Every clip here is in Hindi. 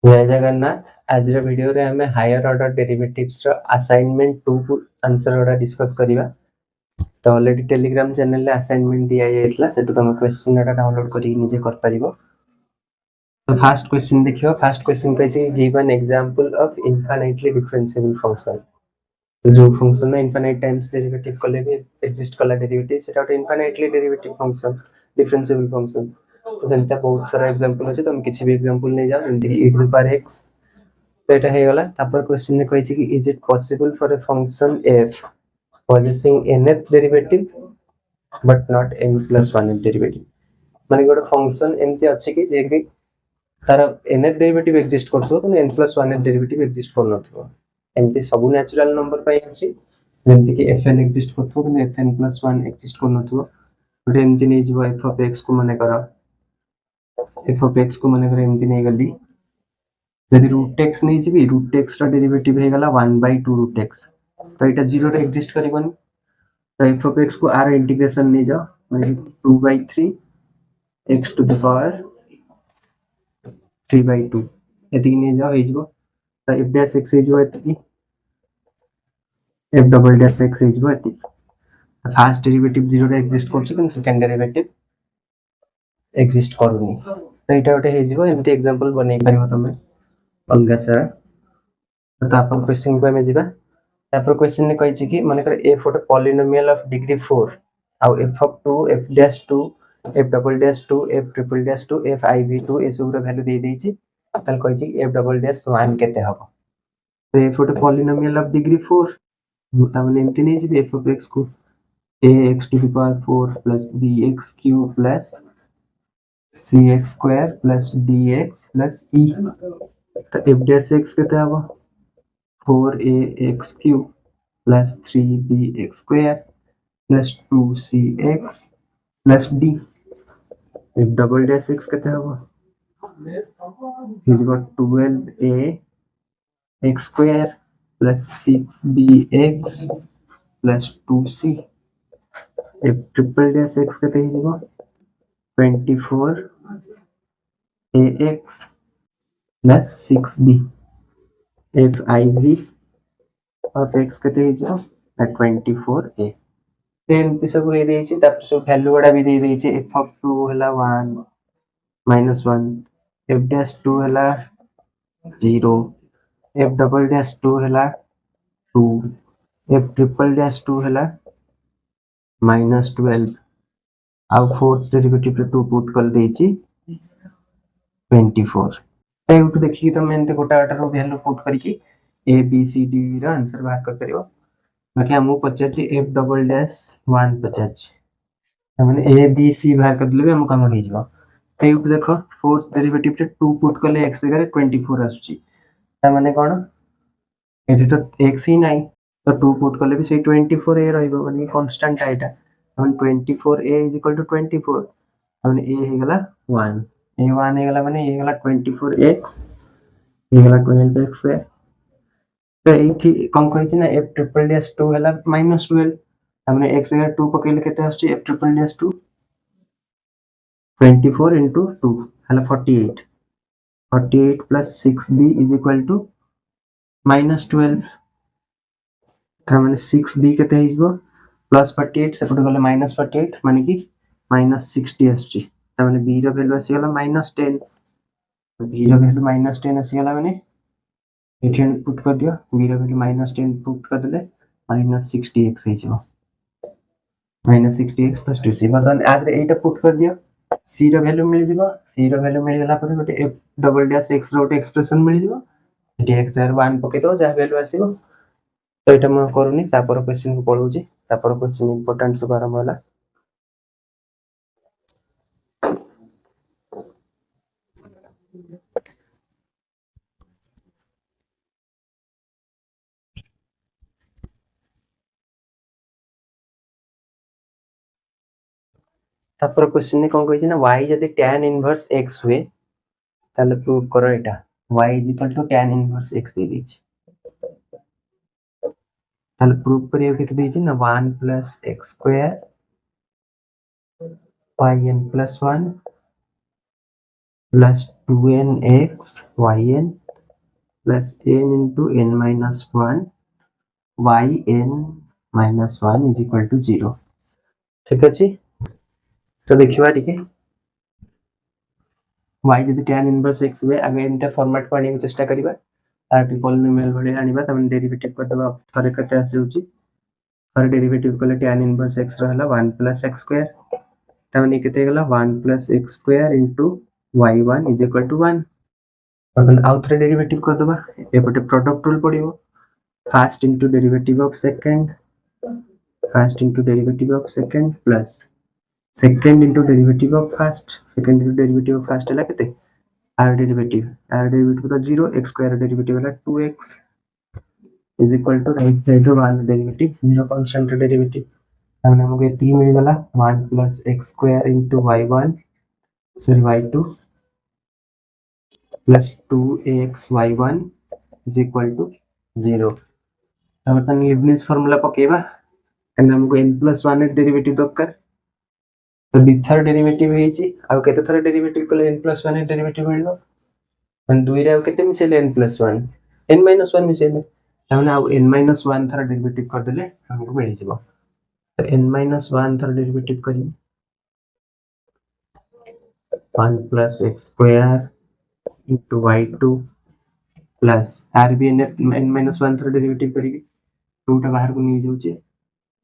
जय जगन्नाथ। आज वीडियो रे हमें हायर ऑर्डर डेरिवेटिव्स रो असाइनमेंट 2 को आंसर ओडा डिस्कस करिवा। तो ऑलरेडी टेलीग्राम चैनल रे असाइनमेंट दिया जायतला, सेटु तुम क्वेश्चन ओडा डाउनलोड करी निजे कर परिबो। तो फर्स्ट क्वेश्चन देखियो। फर्स्ट क्वेश्चन पे जे give an example of infinitely differentiable function. तो जो फंक्शन में इनफाइनाइट टाइम्स डेरिवेटिव कले भी एग्जिस्ट कला डेरिवेटिव सेटा infinitely derivative function, differentiable function. तो सेंता बहुत सारा एग्जांपल अछि, तुम किछि भी एग्जांपल नै जाओ, जेंति e to the power x। तो এটা হয়ে গলা। তারপর কোশ্চেনে কইছে কি is it possible for a function f possessing nth derivative but not n plus 1 derivative. মানে গোটে ফাংশন এমতি আছে কি যে কি তার nth ডেরিভেটিভ এক্সিস্ট করথিব কিন্তু n plus 1 ডেরিভেটিভ এক্সিস্ট করনথিব। এমতি সবু ন্যাচুরাল নম্বর পাই আছে, যেমতি কি fn এক্সিস্ট করথিব কিন্তু fn plus 1 এক্সিস্ট করনথিব। গোটে এমতি নেই যিব f of x को মনে কর, f of x को মনে কর এমতি নেই গলি। যদি रूट x नहीं जी, रूट x रा डेरिवेटिव हे गला 1/2 रूट x। तो एटा 0 रे एग्जिस्ट करिवनी। तो f of x को आर इंटीग्रेशन नहीं जाओ, माने 2/3 x टू द पावर 3/2 एति नहीं जाओ हे जिवो। तो f डैश x हे जिवो एति, f डबल डैश x हे जिवो एति। फर्स्ट डेरिवेटिव 0 रे एग्जिस्ट करछ कि सेकंड डेरिवेटिव एग्जिस्ट करूनी। तो एटा ओटे हे जिवो। एमति एग्जांपल बनै परिबो तमे अलगा सारा। तो अपन क्वेश्चन को हमें जिबा। तापर क्वेश्चन ने कहिछि कि माने कर f ओटे पॉलिनोमियल ऑफ डिग्री 4 आ f of 2 f dash 2 f double dash 2 f triple dash 2 f iv2 ए सब रो वैल्यू दे देछि। तल कहिछि f डबल डैश 1 केते हबो। तो f ओटे पॉलिनोमियल ऑफ डिग्री 4 ता माने एमति नै जिबे f of x को ax to the power 4 plus bx cube plus cx square plus dx plus e। तो f डैश x केते हबो 4ax cube plus 3bx square plus 2cx plus d। if double dash x केते हबो is equal 12ax square plus 6bx plus 2c। if triple dash x केते हिजबो 24ax plus 6b। if iv of x केते हिजबो 24a। एमती सब हे देछि। तापर सब वैल्यू गुडा भी दे देछि। f of 2 हला 1 minus 1, f dash 2 हला 0, f double dash 2 हला 2, f triple dash 2 हला minus 12 ଆଉ फोर्थ डेरिवेटिव रे 2 पुट कर देछि 24। एउटु देखि तमे एंते गोटा गोटा रो वैल्यू पुट करिकि a b c d रो आंसर बाहर कर परिबो। बाकी हमु पचाछि f डबल डैश 1 पचाछि, माने a b c बाहर कर देले हम काम हो जिवो। एउटु देखो फोर्थ डेरिवेटिव रे 2 पुट करले x जगह 24 आसुची, ता माने कोन एठी तो x ही नाही, तो 2 पुट करले भी सेही 24a रहइबो, माने कांस्टेंट आइटा। हम 24a = 24, माने a हे गला 1, a 1 हे गला माने a हे गला 24x, हे गला 12x स्क्वायर। तो एठी कम कहिछि ना f ट्रिपल डैश 2 हला -12, हमने x जगह 2 पकेले केते आसुची f ट्रिपल डैश 2 24 into 2 हला 48, 48 plus 6b is equal to -12। था माने 6b केते हिजबो प्लस 48 सेपटे गले -48 माने कि -60 आसुची। था माने b रो वैल्यू आसी गला -10, तो b रो वैल्यू -10 आसी गला माने एठी पुट कर दियो b रो वैल्यू -10 पुट कर देले -60x हिजबो, -60x plus 2c। बदन आदरे एटा पुट कर दियो, c रो वैल्यू मिल जिवो। c रो वैल्यू मिल गला पर गोटे f डबल डैश x रो गोटे एक्सप्रेशन मिल जिवो। एठी x 1 पके दो जा वैल्यू आसीबो। तो एटा म करूनी, तापर क्वेश्चन को पढौची। तापर क्वेश्चन इंपोर्टेंट सब आरंभ होला। तापर क्वेश्चन ने कोन कहिछि ना y जदि tan इनवर्स x हुए ताले प्रूव करो एटा y = tan इनवर्स x दे दिछि। ताले प्रूव करियो केते दिछि ना 1 + x square yn + 1 plus 2nx yn plus n into n minus 1 yn minus 1 is equal to 0 ठीक अच्छे तो देखिबा टिके y जदि tan इनवर्स x बे आगे एंटा फॉर्मेट को आनी चेष्टा करिबा आर पॉलिनोमियल भले आनिबा तमन डेरिवेटिव कर दबा थरे कते आसे होची थरे डेरिवेटिव कले tan इनवर्स x रहला 1 plus x square तमन केते गेला 1 plus x square into y1 is equal to 1 तमन आउ थरे डेरिवेटिव कर दबा एपटे प्रोडक्ट रूल पडिबो first into derivative of second plus second into derivative of first है कितने r derivative तो 0 x square derivative है 2x is equal to right side row 1 derivative 0 constant derivative हमने हमको 3 मिल गला 1 plus x square into y1 sorry y2 plus 2x y1 is equal to 0 अब तन लीबनिज फार्मूला पकेबा एंड हमको n plus 1 डेरिवेटिव दरकार तो दिथर डेरिवेटिव हेची आ केते थर डेरिवेटिव कले n plus 1 डेरिवेटिव मिललो एंड दुई रे केते मिसेले n plus 1 n minus 1 मिसेले हमने आ n minus 1 थर डेरिवेटिव कर देले हमको मिल जिवो तो n minus 1 थर डेरिवेटिव करी 1 plus x square into y2 plus r भी n minus 1 थर डेरिवेटिव करी 2 टा बाहर को नहीं जाउचे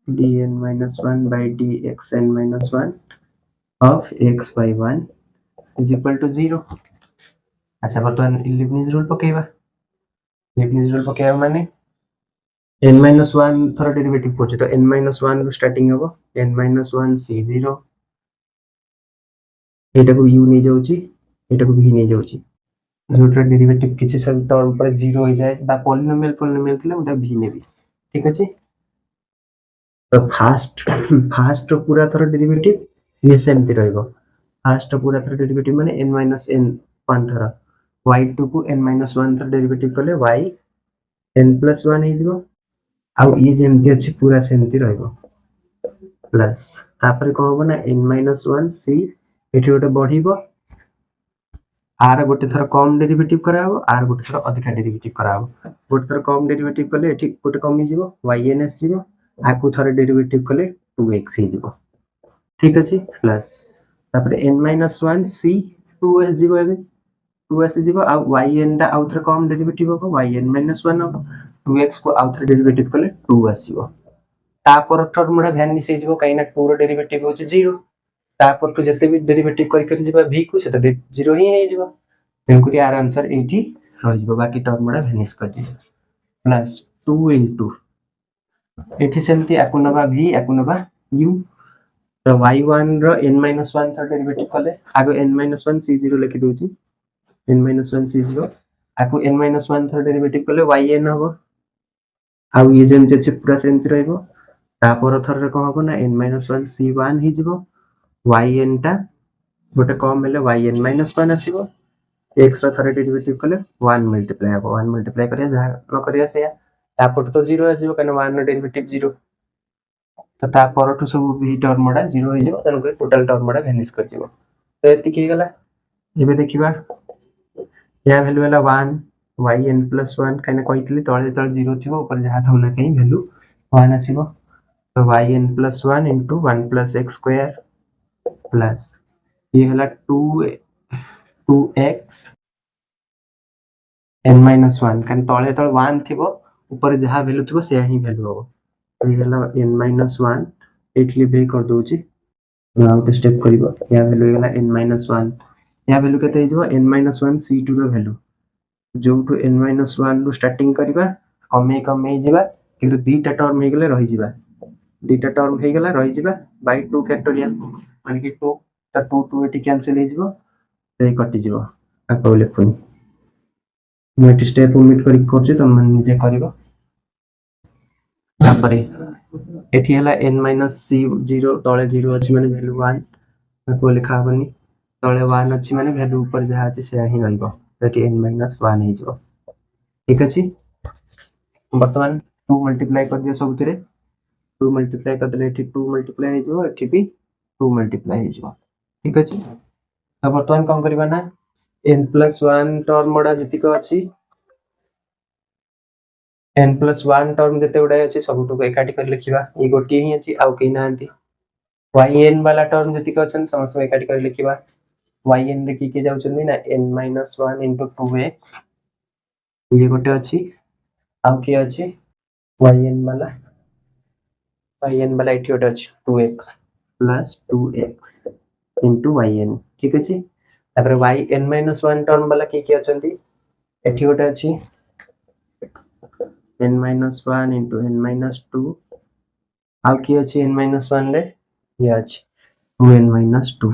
dn minus 1 by dxn minus 1 of x by 1 is equal to 0 अच्छा बर्तमान लीबनिज रूल पकेबा माने n minus 1 थर डेरिवेटिव कोचे तो n minus 1 रो स्टार्टिंग हबो n minus 1 c0 एटा को u नहीं जाउची एटा को v नहीं जाउची जोटर डेरिवेटिव किछि सब टर्म पर 0 हो जाए बा पॉलिनोमियल थिले उटा v नेबी ठीक अछि तो फास्ट पूरा थर डेरिवेटिव ये सेमती रहइबो फास्ट पूरा थर डेरिवेटिव माने n minus n 1 थर y2 को n minus 1 थर डेरिवेटिव कले y n plus 1 हे जिवो आ ये जेमती अछि पूरा सेमती रहइबो प्लस तापर को होबो ना n minus 1 c एठी गोटे बढ़िबो आर गोटे थर कम डेरिवेटिव कराबो आर गोटे थर अधिक डेरिवेटिव कराबो गोटे थर कम डेरिवेटिव कले एठी गोटे कमी जिवो yn s जिवो आकु थर डेरिवेटिव कले 2x हे जिवो ठीक अछि प्लस तापर n minus 1 c 2s जिवो एबे 2s जिवो आ yn दा आउ थर कम डेरिवेटिव हो yn minus 1 हो 2x को आउ थर डेरिवेटिव कले 2 आसीबो तापर टर्म रा वैनिश हे जिवो काइना 2 रो डेरिवेटिव होचे 0 तापर तो जते भी डेरिवेटिव करि जिबा v को से 0 ही हे जिवो तेनकुरी आर आंसर 80 रह जिवो बाकी टर्म रा वैनिश कर जिवो प्लस 2 into एठी सेमती आकुनबा v आकुनबा u तो y1 रो n minus 1 थर डेरिवेटिव कले आगो n minus 1 c0 लिखि दोची n minus 1 c0 आकु n minus 1 थर डेरिवेटिव कले yn हबो आ ये जेमते छै पूरा सेमती रहइबो तापर थर रे को हबो ना n minus 1 c1 हि जिवो yn टा गोटे कम हेले yn minus 1 आसीबो x रो थर डेरिवेटिव कले 1 मल्टीप्लाई हबो 1 मल्टीप्लाई करिया जा न करिया से तापर तो 0 आसीबो कने 1 रो डेरिवेटिव 0 तो तापर तो सब v टर्म रा 0 हो जिवो तन टोटल टर्म रा वैनिश कर जिवो तो एति के गेला एबे देखिबा या वैल्यू वाला 1 yn plus 1 कने कहितली तळे तळ 0 थिबो ऊपर जहा थौना कहीं वैल्यू 1 आसीबो तो yn plus 1 into 1 plus x square plus ये हला 2x n minus 1 कने तळे तळ 1 थिबो ऊपर जहा वैल्यू थिबो से ही वैल्यू हो तो ये हला n minus 1 एटली बे कर दोची आउट स्टेप करिवो या वैल्यू हला n minus 1 या वैल्यू केते हिजबो n minus 1 c2 रो वैल्यू जो टू n minus 1 रो स्टार्टिंग करिबा कमे जिबा किंतु दीटा टर्म हे गेले रहि जिबा दीटा टर्म हे गेला रहि जिबा बाय 2 फैक्टोरियल माने कि 2 त 2 एटी कैंसिल हे जिवो ते कटि जिवो आ को लेखुन नेट स्टेप ओमिट करि करछि त मन निजे करिवो तापरे एठी हला n minus c0 तळे 0 अछि माने वैल्यू 1 आ को लिखा बनी तळे 1 अछि माने वैल्यू ऊपर जहा अछि से ही रहइबो एठी n minus 1 हे जिवो ठीक अछि वर्तमान 2 मल्टीप्लाई कर दियो सबथिरे 2 मल्टीप्लाई कर देले एठी 2 मल्टीप्लाई हे जिवो एठी भी 2 मल्टीप्लाई हे जिवो ठीक अछि अब वर्तमान कोन करबा ना n+1 टर्म गुड़ा जतिक अछि n+1 टर्म जते गुड़ा अछि सबटु एकाठी कर लिखिबा ई गोटी ही अछि आउ केही नांती yn वाला टर्म जतिक अछन समस्त एकाठी कर लिखिबा yn रे की जाउछन ना n-1 into 2x ये गोटे अछि आउ की अछि yn वाला एठी गोटे अछि 2x plus 2x into yn ठीक अछि तापर yn-1 टर्म वाला की अछंती एठी गोटे अछि n-1 into n-2 आउ की अछि n-1 रे ये अछि 2n-2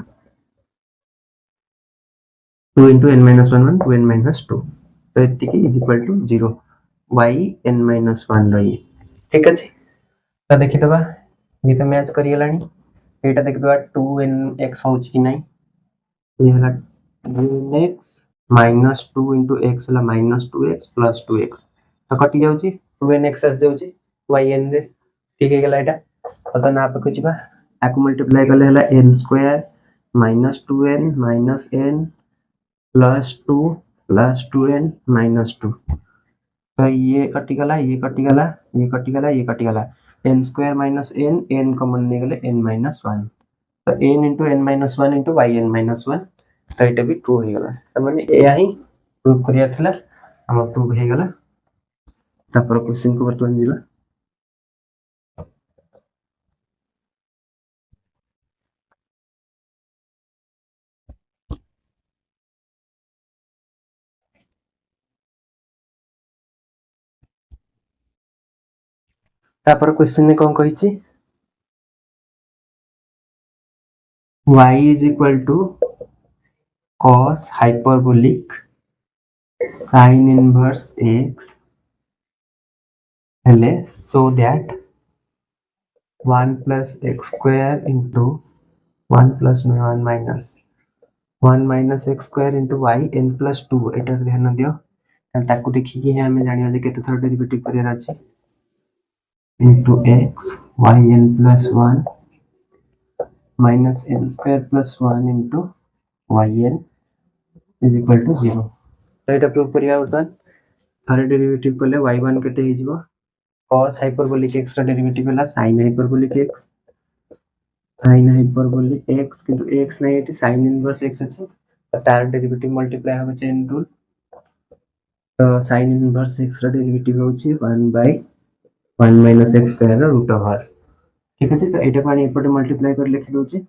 2 into n-1 2n-2 तो एतिकी इज इक्वल टू 0 yn-1 रही ठीक अछि तो देखि दबा ये तो मैच करि गलानी एटा देख दबा 2nx होउछ कि नै ये हला 2nx minus 2 into x हला minus 2x plus 2x तो कटि जाउची 2nx आस जाउची yn रे ठीक है गला एटा तो ना पे कुछ बा आकु मल्टीप्लाई करले हला n square minus 2n minus n plus 2 plus 2n minus 2 तो ये कटि गला ये कटि गला ये कटि गला ये कटि गला n square minus n common ले गले n minus 1 तो n into n minus 1 into yn minus 1 तो एटा भी ट्रू हे गला त माने एया ही प्रूव करिया थला हम प्रूव हे गला तापर क्वेश्चन को बर्तमान दिबा तापर क्वेश्चन ने कोन कहिछि y is equal to cos hyperbolic sin inverse x हेले so that 1 plus x square into 1 plus 1 minus 1 minus x square into y n plus 2 एटर ध्यान दियो ताकू देखि कि हमें जानियो जे केते थर डेरिवेटिव करियर अछि into x yn plus 1 minus n square plus 1 into yn is equal to 0 तो एटा प्रूव करिया बर्तमान थर डेरिवेटिव करले y1 केते हे जिवो cos hyperbolic x रा डेरिवेटिव होला sin hyperbolic x किंतु x नै एटी sin इनवर्स x अछि तो तार डेरिवेटिव मल्टीप्लाई होबे चेन रूल तो sin इनवर्स x रा डेरिवेटिव होछि 1 by 1 minus x square root over ठीक अछि तो एटा पानी एपटे मल्टीप्लाई कर लिख दोछि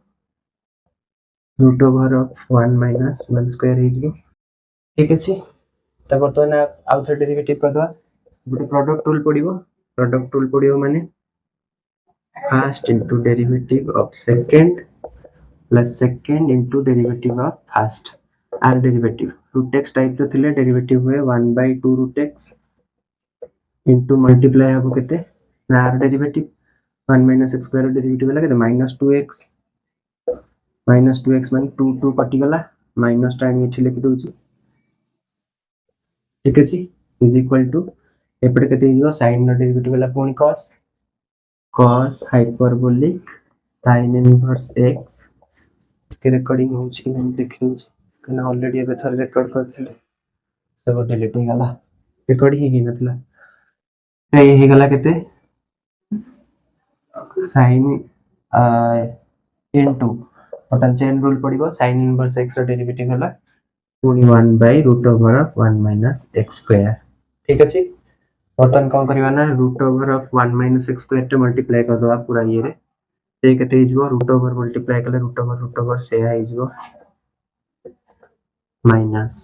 root over of 1 minus 1 square हे जिवो ठीक अछि तो बर्तमान आउट डेरिवेटिव कर दवा गोटे प्रोडक्ट रूल पडिबो माने first into derivative of second plus second into derivative of first r derivative root x type रो थिले derivative हुए 1 by 2 root x into multiply हबो केते r derivative 1 minus x square derivative होला केते minus 2x माने 2 2 कटि गला माइनस टाइम एठी लिखि दोछि ठीक अछि इज इक्वल टू एपटे केते हिजो sin रो डेरिवेटिव होला कोन cos hyperbolic sin inverse x के रिकॉर्डिंग हो छी हम देखियो कना ऑलरेडी एबे थर रिकॉर्ड करथिले सब डिलीट हो गला रिकॉर्ड ही नथला ते हे गला केते sin into पतन चेन रूल पडिबो sin inverse x रो डेरिवेटिव होला 1 by root over of 1 minus x square ठीक अछि बर्तन कोन करबा ना root over of 1 minus x square टे मल्टीप्लाई कर दवा पूरा ये रे ते केते हिजबो root over मल्टीप्लाई करले root over से आ हिजबो माइनस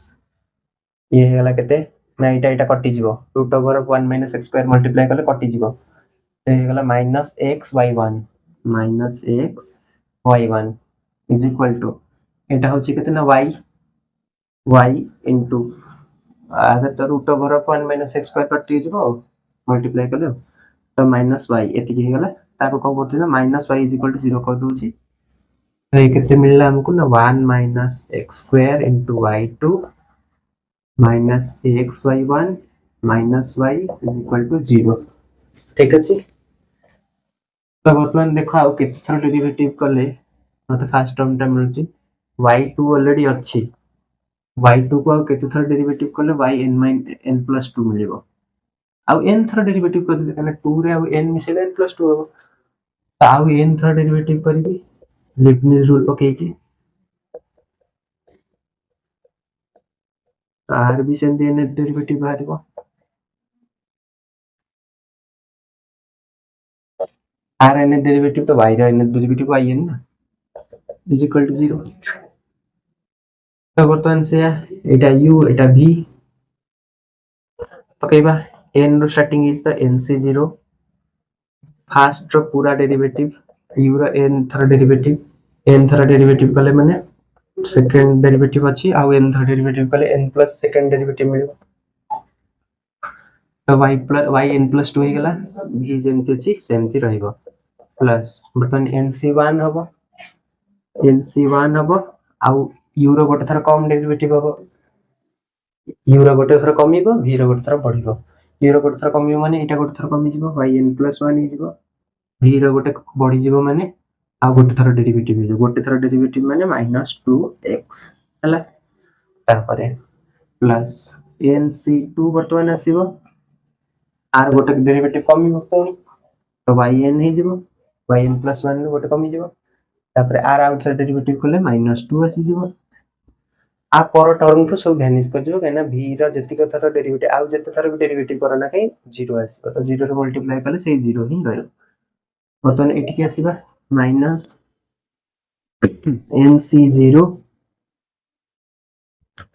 ये हेला केते ना एटा कटि जिवो root over of 1 minus x square multiply करले कटि जिवो ते हेला minus x y1 is equal to एटा होची केते ना y into आधा तो root over of 1 minus x square कटि जिवो मल्टीप्लाई करले तो माइनस y एति हे गला ताको को करथि ना minus y is equal to 0 कर दोछि तो ये केते मिलला हमको ना 1 minus x square into y2 minus axy1 minus y is equal to 0 ठीक अछि तो वर्तमान देखो आउ केते थर डेरिवेटिव करले मते फर्स्ट टर्म टा मिलछि y2 ऑलरेडी अछि y2 को केते थर डेरिवेटिव करले yn प्लस 2 मिलिबो आउ n थर डेरिवेटिव करले कने 2 रे आउ n मिसेले n प्लस 2 हो आउ n थर डेरिवेटिव करबी लिबनिज रूल पके की आर भी सेंती n डेरिवेटिव बाहरिबो आर n डेरिवेटिव तो y रे n डेरिवेटिव yn ना इज इक्वल टू 0 तो बर्तमान से एटा u एटा v पकेबा n रो starting is the nc0 first रो पूरा डेरिवेटिव u रो n थर डेरिवेटिव कले माने सेकंड डेरिवेटिव अछि आ n थर डेरिवेटिव कले n प्लस सेकंड डेरिवेटिव मिलिबो तो y n प्लस 2 हे गेला v जेमति अछि सेमति रहइबो प्लस बटन nc1 हबो आ u रो गोटे थर कम डेरिवेटिव हबो u रो गोटे थर कमिबो v रो गोटे थर बढ़िबो u रो गोटे थर कमिबो माने एटा गोटे थर कमि जिवो y n प्लस 1 हे जिवो v रो गोटे बढ़ी जिवो माने आ गोटे थर डेरिवेटिव हे गोटे थर डेरिवेटिव माने -2x हला तारपरे प्लस nc2 वर्तमान आसीबो आर गोटे डेरिवेटिव कमिबो पुनी तो yn हे जिवो yn प्लस 1 रो गोटे कमि जिवो तापरे आर आउट थर डेरिवेटिव कले -2 आसी जिवो आ पर टर्म तो सब वैनिश कर जिवो केना v रो जति थर डेरिवेटिव आ जति थर डेरिवेटिव करना कहीं 0 आसीबो तो 0 रे मल्टीप्लाई कले सेही 0 ही रहयो वर्तमान एठी के आसीबा माइनस nc0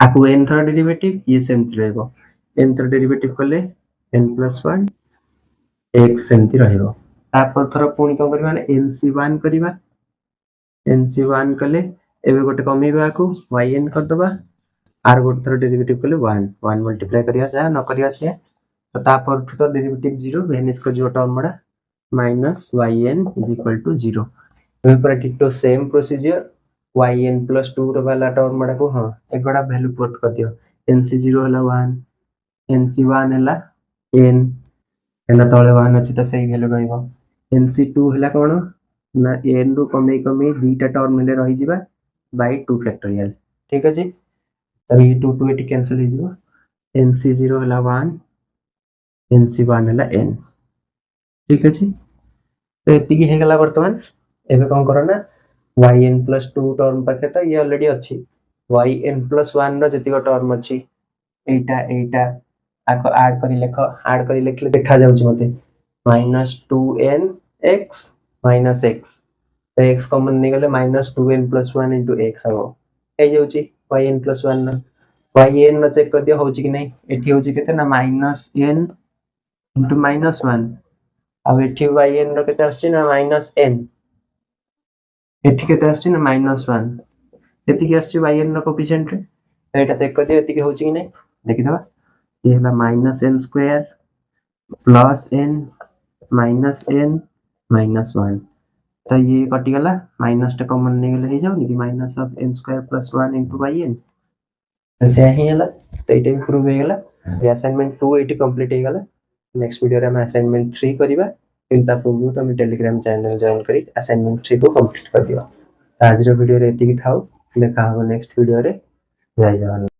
आकु n थर डेरिवेटिव ये सेमति रहइबो n थर डेरिवेटिव कले n प्लस 1 x सेमति रहइबो तापर थर पुनी को करबा nc1 करबा nc1 कले एबे गोटे कमिबा आकु yn कर दबा आर गोटे थर डेरिवेटिव कले 1 मल्टीप्लाई करिया जा न करिया से तो तापर तो डेरिवेटिव 0 वैनिश कर जो टर्म बडा minus yn is equal to 0 एबे पूरा ditto same procedure yn plus 2 रो वाला टर्म बडा को हां एक बडा वैल्यू पुट कर दियो nc0 हला 1 nc1 हला n एना तळे 1 अछि त सही वैल्यू रहइबो nc2 हला कोन ना n रो कमे बीटा टर्म ले रहि जिबा बाय 2 फैक्टोरियल ठीक अछि तब ये 2 2 एटी कैंसिल हो जिवो nc0 हला 1 nc1 हला n ठीक अछि तो एति की हे गला वर्तमान एबे कोन करना yn plus 2 टर्म पाखे तो ये ऑलरेडी अछि yn plus 1 रो जति टर्म अछि एटा आको ऐड करी लेखले देखा जाउ छी मते -2n x x तो x कॉमन नै गले -2n plus 1 into x हो ए जाउ छी yn plus 1 न yn न चेक कर दियो हो छी कि नै एठी हो छी केते ना -n into -1 अब एठी yn रो केते आछि ना -n एठी केते आछि ना -1 एति के आछि yn रो कोएफिशिएंट रे एटा चेक कर दियो एति के हो छी कि नै देखि दबा ये हला -n square plus n -n -1 तो ये कटि गला माइनस टे कॉमन नै गेले हे जाउ नि कि minus of n square plus 1 into yn तो से ही हला तो एटा भी प्रूव हे गला असाइनमेंट 2 एटी कंप्लीट हे गला नेक्स्ट वीडियो रे हम असाइनमेंट 3 करबा चिंता पूर्व तो हम टेलीग्राम चैनल जॉइन करी असाइनमेंट 3 को कंप्लीट कर दियो आज रो वीडियो रे एति थाउ देखा हो नेक्स्ट वीडियो रे जय जवान।